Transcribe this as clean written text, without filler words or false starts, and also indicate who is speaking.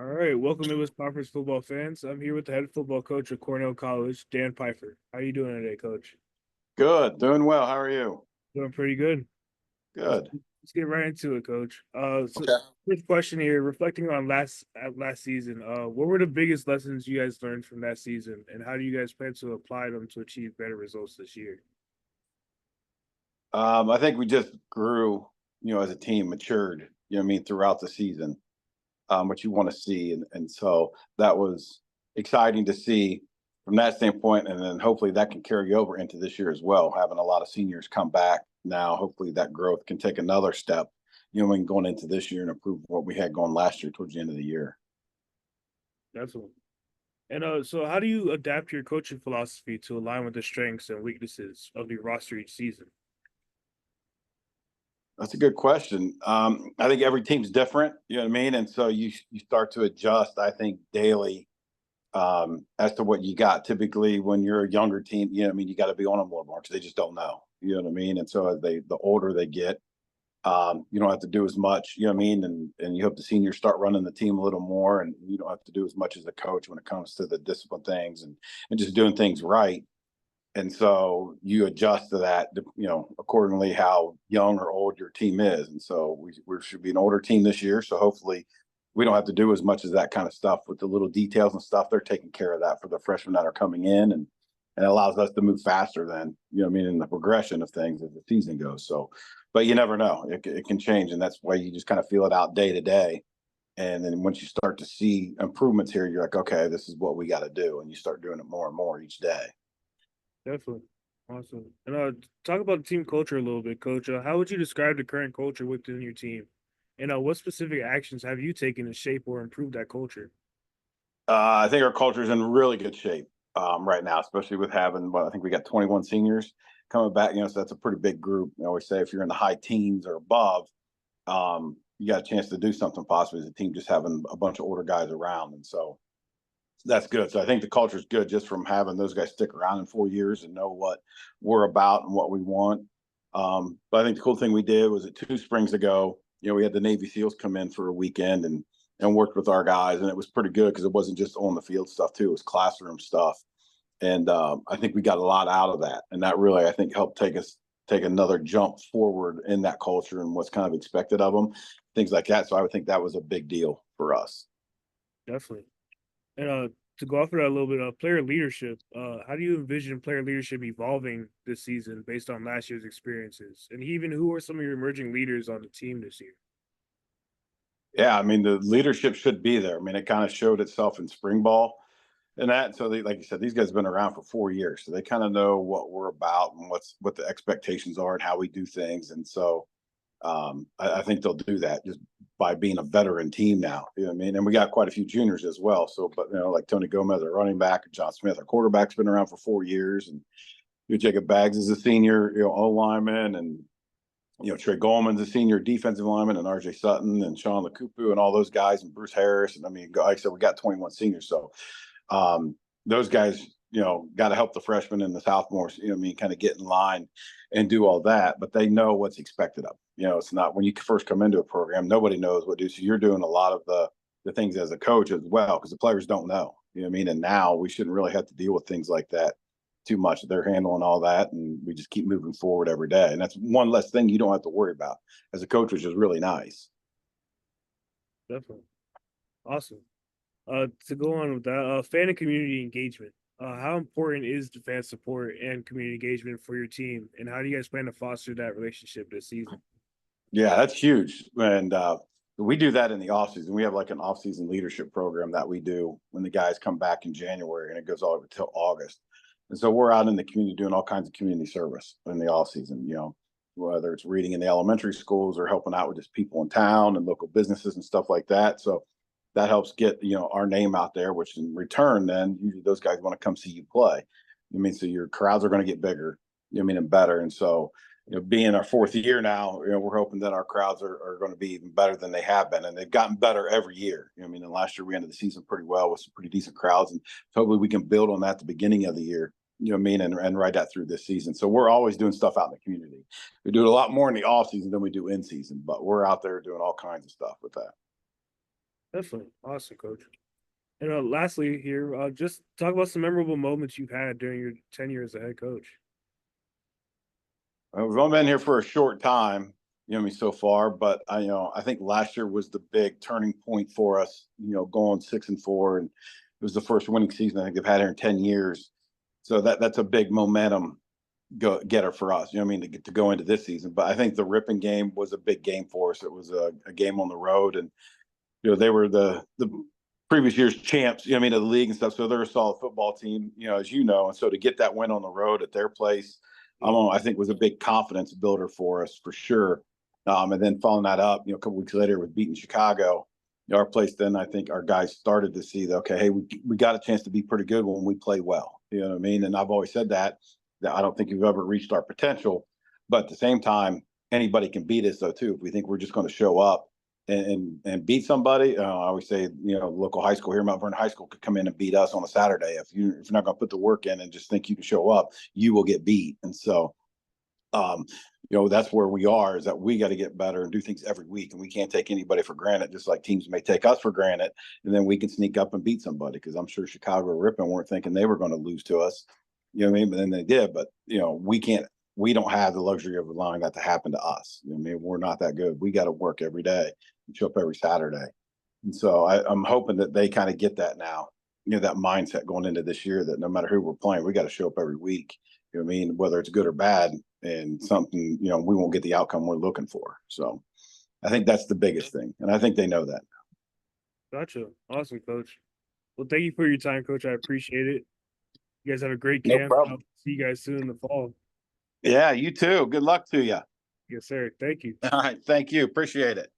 Speaker 1: All right, welcome to Pifer's football fans. I'm here with the head football coach of Cornell College, Dan Pifer. How are you doing today, Coach?
Speaker 2: Good, doing well. How are you?
Speaker 1: Doing pretty good. Let's,
Speaker 2: Good.
Speaker 1: let's get right into it, Coach. So
Speaker 2: Okay.
Speaker 1: first question here, reflecting on last season, what were the biggest lessons you guys learned from that season, and how do you guys plan to apply them to achieve better results this year?
Speaker 2: I think we just grew, as a team, matured, what I mean, throughout the season, what you want to see. And so that was exciting to see from that standpoint. And then hopefully that can carry over into this year as well. Having a lot of seniors come back now, hopefully that growth can take another step, when going into this year and improve what we had going last year towards the end of the year.
Speaker 1: Definitely. And so how do you adapt your coaching philosophy to align with the strengths and weaknesses of the roster each season?
Speaker 2: That's a good question. I think every team's different, you know what I mean? And so you start to adjust, I think, daily as to what you got. Typically, when you're a younger team, you got to be on them a little more because they just don't know, you know what I mean? And so as the older they get, you don't have to do as much, you know what I mean? And you hope the seniors start running the team a little more, and you don't have to do as much as a coach when it comes to the discipline things and just doing things right. And so you adjust to that, accordingly how young or old your team is. And so we should be an older team this year. So hopefully we don't have to do as much as that kind of stuff with the little details and stuff. They're taking care of that for the freshmen that are coming in, and it allows us to move faster than, in the progression of things as the season goes. So, but you never know, it can change. And that's why you just kind of feel it out day to day. And then once you start to see improvements here, you're like, okay, this is what we got to do. And you start doing it more and more each day.
Speaker 1: Definitely. Awesome. And talk about the team culture a little bit, Coach. How would you describe the current culture within your team? And what specific actions have you taken to shape or improve that culture?
Speaker 2: I think our culture is in really good shape right now, especially with having, I think we got 21 seniors coming back. So that's a pretty big group. I always say if you're in the high teens or above, you got a chance to do something possibly as a team, just having a bunch of older guys around. And so that's good. So I think the culture is good just from having those guys stick around in 4 years and know what we're about and what we want. But I think the cool thing we did was that 2 springs ago, we had the Navy SEALs come in for a weekend and worked with our guys, and it was pretty good because it wasn't just on the field stuff too; it was classroom stuff. And I think we got a lot out of that, and that really I think helped take another jump forward in that culture and what's kind of expected of them, things like that. So I would think that was a big deal for us.
Speaker 1: Definitely. And to go off of that a little bit, player leadership. How do you envision player leadership evolving this season based on last year's experiences? And even who are some of your emerging leaders on the team this year?
Speaker 2: Yeah, I mean the leadership should be there. I mean it kind of showed itself in spring ball and that. So like you said, these guys have been around for 4 years, so they kind of know what we're about and what the expectations are and how we do things. And so I think they'll do that just by being a veteran team now. You know what I mean? And we got quite a few juniors as well. So, but like Tony Gomez, our running back, and John Smith, our quarterback's been around for 4 years, and Jacob Baggs is a senior, O lineman, and Trey Goldman's a senior defensive lineman, and RJ Sutton and Sean Lakupu and all those guys, and Bruce Harris. And I mean, like I said, we got 21 seniors. So those guys, got to help the freshmen and the sophomores, kind of get in line and do all that. But they know what's expected of them. It's not when you first come into a program, nobody knows what to do. So you're doing a lot of the things as a coach as well, because the players don't know. You know what I mean? And now we shouldn't really have to deal with things like that too much. They're handling all that, and we just keep moving forward every day. And that's one less thing you don't have to worry about as a coach, which is really nice.
Speaker 1: Definitely. Awesome. To go on with that, fan and community engagement. How important is the fan support and community engagement for your team, and how do you guys plan to foster that relationship this season?
Speaker 2: Yeah, that's huge. And we do that in the off season. We have like an off season leadership program that we do when the guys come back in January, and it goes all over till August. And so we're out in the community doing all kinds of community service in the off season, whether it's reading in the elementary schools or helping out with just people in town and local businesses and stuff like that. So that helps get, our name out there, which in return, then usually those guys want to come see you play. So your crowds are going to get bigger, and better. And so, being our 4th year now, we're hoping that our crowds are going to be even better than they have been. And they've gotten better every year. And last year we ended the season pretty well with some pretty decent crowds. And hopefully we can build on that at the beginning of the year, and ride that through this season. So we're always doing stuff out in the community. We do it a lot more in the off season than we do in season, but we're out there doing all kinds of stuff with that.
Speaker 1: Definitely. Awesome, coach. And lastly here, just talk about some memorable moments you've had during your tenure as a head coach.
Speaker 2: We've only been here for a short time, so far, but I think last year was the big turning point for us, going 6-4, and it was the first winning season I think they've had here in 10 years. So that's a big momentum getter for us, to go into this season. But I think the Ripon game was a big game for us. It was a game on the road, and they were the previous year's champs, of the league and stuff. So they're a solid football team, as you know. And so to get that win on the road at their place, I think was a big confidence builder for us for sure. And then following that up, a couple weeks later with beating Chicago, our place, then I think our guys started to see that, okay, hey, we got a chance to be pretty good when we play well. You know what I mean? And I've always said that I don't think we've ever reached our potential. But at the same time, anybody can beat us though too. If we think we're just going to show up and beat somebody, I always say, local high school here, Mount Vernon High School, could come in and beat us on a Saturday. If you're not going to put the work in and just think you can show up, you will get beat. And so, that's where we are, is that we got to get better and do things every week. And we can't take anybody for granted, just like teams may take us for granted. And then we can sneak up and beat somebody, because I'm sure Chicago or Ripon weren't thinking they were going to lose to us. You know what I mean? But then they did. But, we don't have the luxury of allowing that to happen to us. We're not that good. We got to work every day and show up every Saturday. And so I'm hoping that they kind of get that now, that mindset going into this year, that no matter who we're playing, we got to show up every week. You know what I mean? Whether it's good or bad, and something, we won't get the outcome we're looking for. So I think that's the biggest thing. And I think they know that.
Speaker 1: Gotcha. Awesome, coach. Well, thank you for your time, coach. I appreciate it. You guys have a great
Speaker 2: No
Speaker 1: camp. I'll
Speaker 2: problem.
Speaker 1: see you guys soon in the fall.
Speaker 2: Yeah, you too. Good luck to you.
Speaker 1: Yes, sir. Thank you.
Speaker 2: All right. Thank you. Appreciate it.